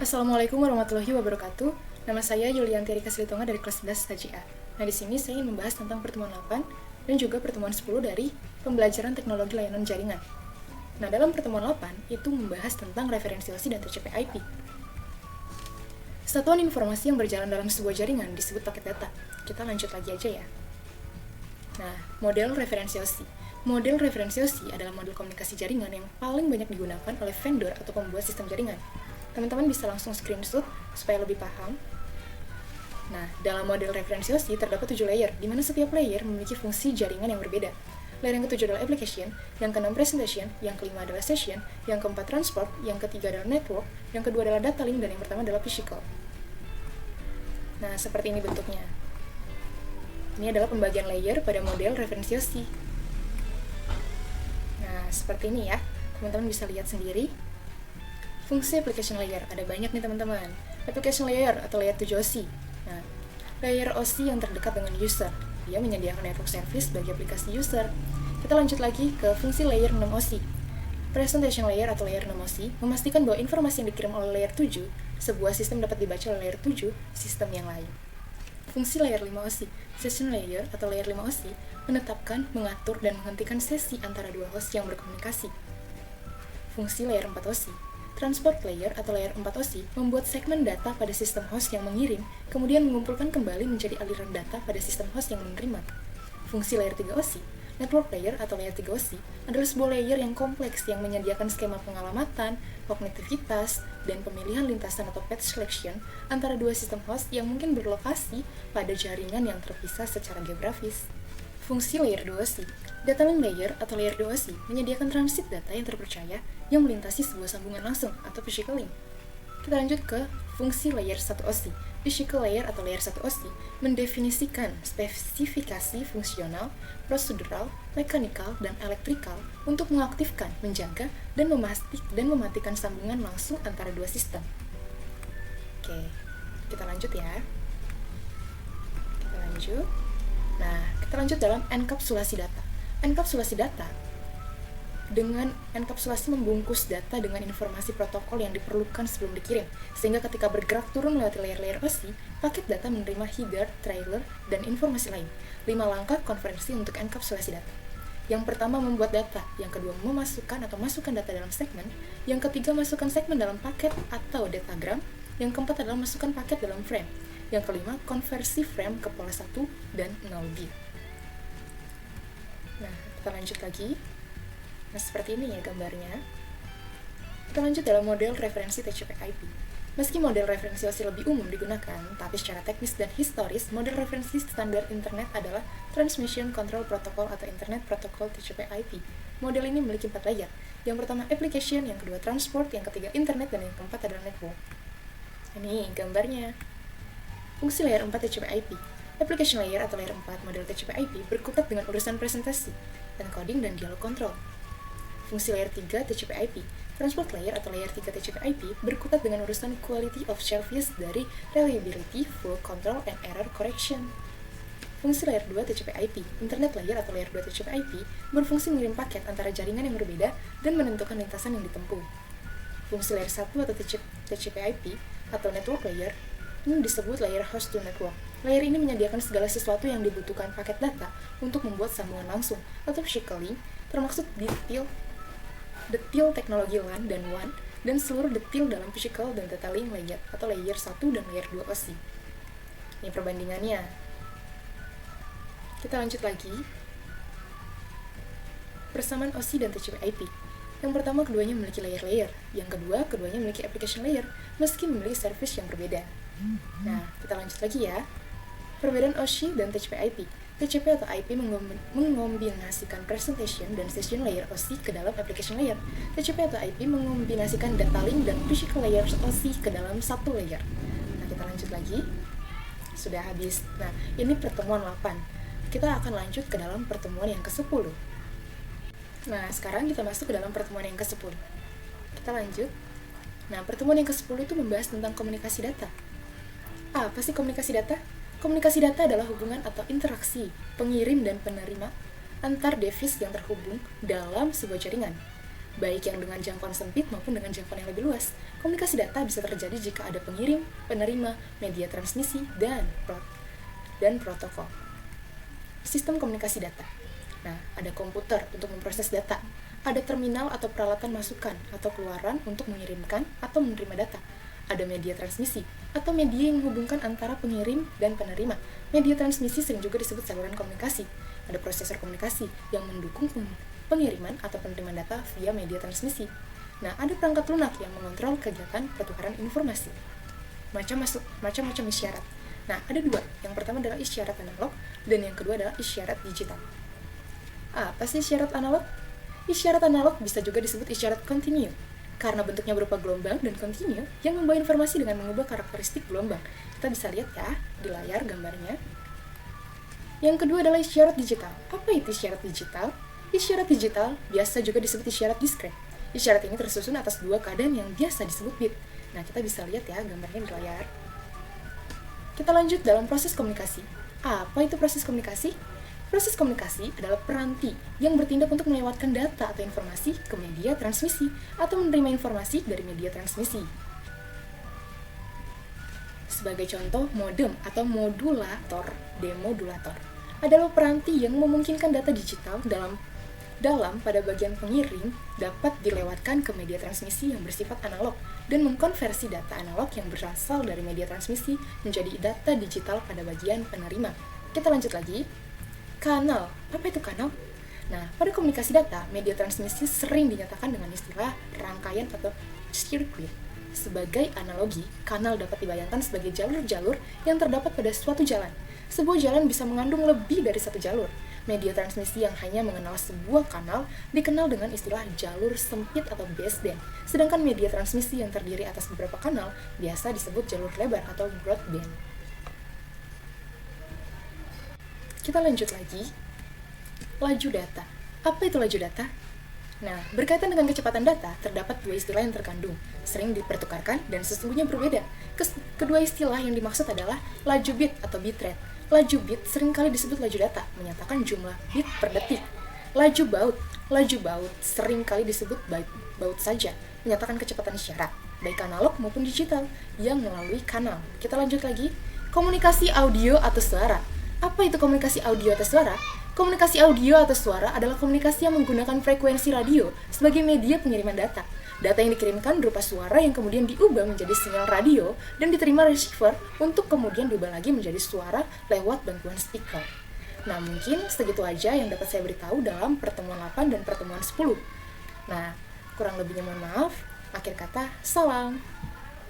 Assalamualaikum warahmatullahi wabarakatuh. Nama saya Yulianti Rika Silitonga dari kelas 11 HJA. Nah, di sini saya ingin membahas tentang pertemuan 8 dan juga pertemuan 10 dari pembelajaran teknologi layanan jaringan. Nah, dalam pertemuan 8 itu membahas tentang referensi OSI dan TCP/IP. Satuan informasi yang berjalan dalam sebuah jaringan disebut paket data. Kita lanjut lagi aja ya. Nah, model referensi OSI. Model referensi OSI adalah model komunikasi jaringan yang paling banyak digunakan oleh vendor atau pembuat sistem jaringan. Teman-teman bisa langsung screenshot supaya lebih paham. Nah, dalam model referensi OSI terdapat 7 layer, di mana setiap layer memiliki fungsi jaringan yang berbeda. Layer yang ketujuh adalah application, yang keenam presentation, yang kelima adalah session, yang keempat transport, yang ketiga adalah network, yang kedua adalah data link, dan yang pertama adalah physical. Nah, seperti ini bentuknya. Ini adalah pembagian layer pada model referensi OSI. Nah, seperti ini ya. Teman-teman bisa lihat sendiri. Fungsi application layer, ada banyak nih teman-teman. Application layer atau layer 7 OSI. Nah, layer OSI yang terdekat dengan user. Dia menyediakan network service bagi aplikasi user. Kita lanjut lagi ke fungsi layer 6 OSI. Presentation layer atau layer 6 OSI memastikan bahwa informasi yang dikirim oleh layer 7, sebuah sistem dapat dibaca oleh layer 7, sistem yang lain. Fungsi layer 5 OSI, session layer atau layer 5 OSI, menetapkan, mengatur, dan menghentikan sesi antara dua host yang berkomunikasi. Fungsi layer 4 OSI, transport layer atau layer 4 OSI membuat segmen data pada sistem host yang mengirim, kemudian mengumpulkan kembali menjadi aliran data pada sistem host yang menerima. Fungsi layer 3 OSI, network layer atau layer 3 OSI, adalah sebuah layer yang kompleks yang menyediakan skema pengalamatan, kognitivitas, dan pemilihan lintasan atau path selection antara dua sistem host yang mungkin berlokasi pada jaringan yang terpisah secara geografis. Fungsi layer 2 OSI, data link layer atau layer 2 OSI menyediakan transit data yang terpercaya yang melintasi sebuah sambungan langsung atau physical link. Kita lanjut ke fungsi layer 1 OSI. Physical layer atau layer 1 OSI mendefinisikan spesifikasi fungsional, prosedural, mekanikal, dan elektrikal untuk mengaktifkan, menjaga, dan mematikan sambungan langsung antara dua sistem. Oke, kita lanjut ya. Nah, kita lanjut dalam enkapsulasi data. Enkapsulasi data dengan enkapsulasi membungkus data dengan informasi protokol yang diperlukan sebelum dikirim, sehingga ketika bergerak turun lewat layer-layer OSI, paket data menerima header, trailer, dan informasi lain. 5 langkah konversi untuk enkapsulasi data. Yang pertama, membuat data. Yang kedua, memasukkan atau masukkan data dalam segmen. Yang ketiga, masukkan segmen dalam paket atau datagram. Yang keempat adalah masukkan paket dalam frame. Yang kelima, konversi frame ke pola 1 dan 0 bit. Nah, kita lanjut lagi. Nah, seperti ini ya gambarnya. Kita lanjut dalam model referensi TCP/IP. Meski model referensi OSI lebih umum digunakan, tapi secara teknis dan historis, model referensi standar internet adalah Transmission Control Protocol atau Internet Protocol TCP/IP. Model ini memiliki 4 layer. Yang pertama application, yang kedua transport, yang ketiga internet, dan yang keempat adalah network. Ini gambarnya. Fungsi layer 4 TCP/IP. Application layer atau layer 4 model TCP/IP berkutat dengan urusan presentasi, encoding, dan dialog control. Fungsi layer 3 TCP/IP. Transport layer atau layer 3 TCP/IP berkutat dengan urusan quality of service dari reliability, flow control, and error correction. Fungsi layer 2 TCP/IP. Internet layer atau layer 2 TCP/IP berfungsi mengirim paket antara jaringan yang berbeda dan menentukan lintasan yang ditempuh. Fungsi layer 1 atau TCP/IP atau network layer ini disebut layer host to network. Layer ini menyediakan segala sesuatu yang dibutuhkan paket data untuk membuat sambungan langsung atau physical link, termasuk detail teknologi LAN dan WAN, dan seluruh detail dalam physical dan data link layer atau layer 1 dan layer 2 OSI. Ini perbandingannya. Kita lanjut lagi. Persamaan OSI dan TCP/IP. Yang pertama, keduanya memiliki layer-layer. Yang kedua, keduanya memiliki application layer, meski memiliki service yang berbeda. Nah, kita lanjut lagi ya. Perbedaan OSI dan TCP/IP. TCP atau IP mengombinasikan presentation dan session layer OSI ke dalam application layer. TCP atau IP mengombinasikan data link dan physical layer OSI ke dalam satu layer. Nah, kita lanjut lagi. Sudah habis. Nah, ini pertemuan 8. Kita akan lanjut ke dalam pertemuan yang ke-10. Nah, sekarang kita masuk ke dalam pertemuan yang ke-10. Kita lanjut. Nah, pertemuan yang ke-10 itu membahas tentang komunikasi data. Apa sih komunikasi data? Komunikasi data adalah hubungan atau interaksi pengirim dan penerima antar device yang terhubung dalam sebuah jaringan. baik yang dengan jangkauan sempit maupun dengan jangkauan yang lebih luas. Komunikasi data bisa terjadi jika ada pengirim, penerima, media transmisi, dan protokol. Sistem komunikasi data. Nah, ada komputer untuk memproses data, ada terminal atau peralatan masukan atau keluaran untuk mengirimkan atau menerima data, ada media transmisi atau media yang menghubungkan antara pengirim dan penerima. Media transmisi sering juga disebut saluran komunikasi. Ada prosesor komunikasi yang mendukung pengiriman atau penerimaan data via media transmisi. Nah, ada perangkat lunak yang mengontrol kegiatan pertukaran informasi. Macam-macam isyarat. Nah, ada dua. Yang pertama adalah isyarat analog, dan yang kedua adalah isyarat digital. Apa sih isyarat analog? Isyarat analog bisa juga disebut isyarat kontinu, karena bentuknya berupa gelombang dan kontinu yang membawa informasi dengan mengubah karakteristik gelombang. Kita bisa lihat ya di layar gambarnya. Yang kedua adalah isyarat digital. Apa itu isyarat digital? Isyarat digital biasa juga disebut isyarat diskret. Isyarat ini tersusun atas dua keadaan yang biasa disebut bit. Nah, kita bisa lihat ya gambarnya di layar. Kita lanjut dalam proses komunikasi. Apa itu proses komunikasi? Proses komunikasi adalah peranti yang bertindak untuk melewatkan data atau informasi ke media transmisi atau menerima informasi dari media transmisi. Sebagai contoh, modem atau demodulator adalah peranti yang memungkinkan data digital dalam pada bagian pengirim dapat dilewatkan ke media transmisi yang bersifat analog dan mengkonversi data analog yang berasal dari media transmisi menjadi data digital pada bagian penerima. Kita lanjut lagi. Kanal. Apa itu kanal? Nah, pada komunikasi data, media transmisi sering dinyatakan dengan istilah rangkaian atau circuit. Sebagai analogi, kanal dapat dibayangkan sebagai jalur-jalur yang terdapat pada suatu jalan. Sebuah jalan bisa mengandung lebih dari satu jalur. Media transmisi yang hanya mengenal sebuah kanal dikenal dengan istilah jalur sempit atau baseband. Sedangkan media transmisi yang terdiri atas beberapa kanal biasa disebut jalur lebar atau broadband. Kita lanjut lagi. Laju data. Apa itu laju data? Nah, berkaitan dengan kecepatan data, terdapat dua istilah yang terkandung, sering dipertukarkan dan sesungguhnya berbeda. Kedua istilah yang dimaksud adalah laju bit atau bitrate. Laju bit seringkali disebut laju data, menyatakan jumlah bit per detik. Laju baut seringkali disebut baut saja, menyatakan kecepatan isyarat, baik analog maupun digital, yang melalui kanal. Kita lanjut lagi. Komunikasi audio atau suara. Apa itu komunikasi audio atau suara? Komunikasi audio atau suara adalah komunikasi yang menggunakan frekuensi radio sebagai media pengiriman data. Data yang dikirimkan berupa suara yang kemudian diubah menjadi sinyal radio dan diterima receiver untuk kemudian diubah lagi menjadi suara lewat bantuan speaker. Nah, mungkin segitu aja yang dapat saya beritahu dalam pertemuan 8 dan pertemuan 10. Nah, kurang lebihnya mohon maaf. Akhir kata, salam.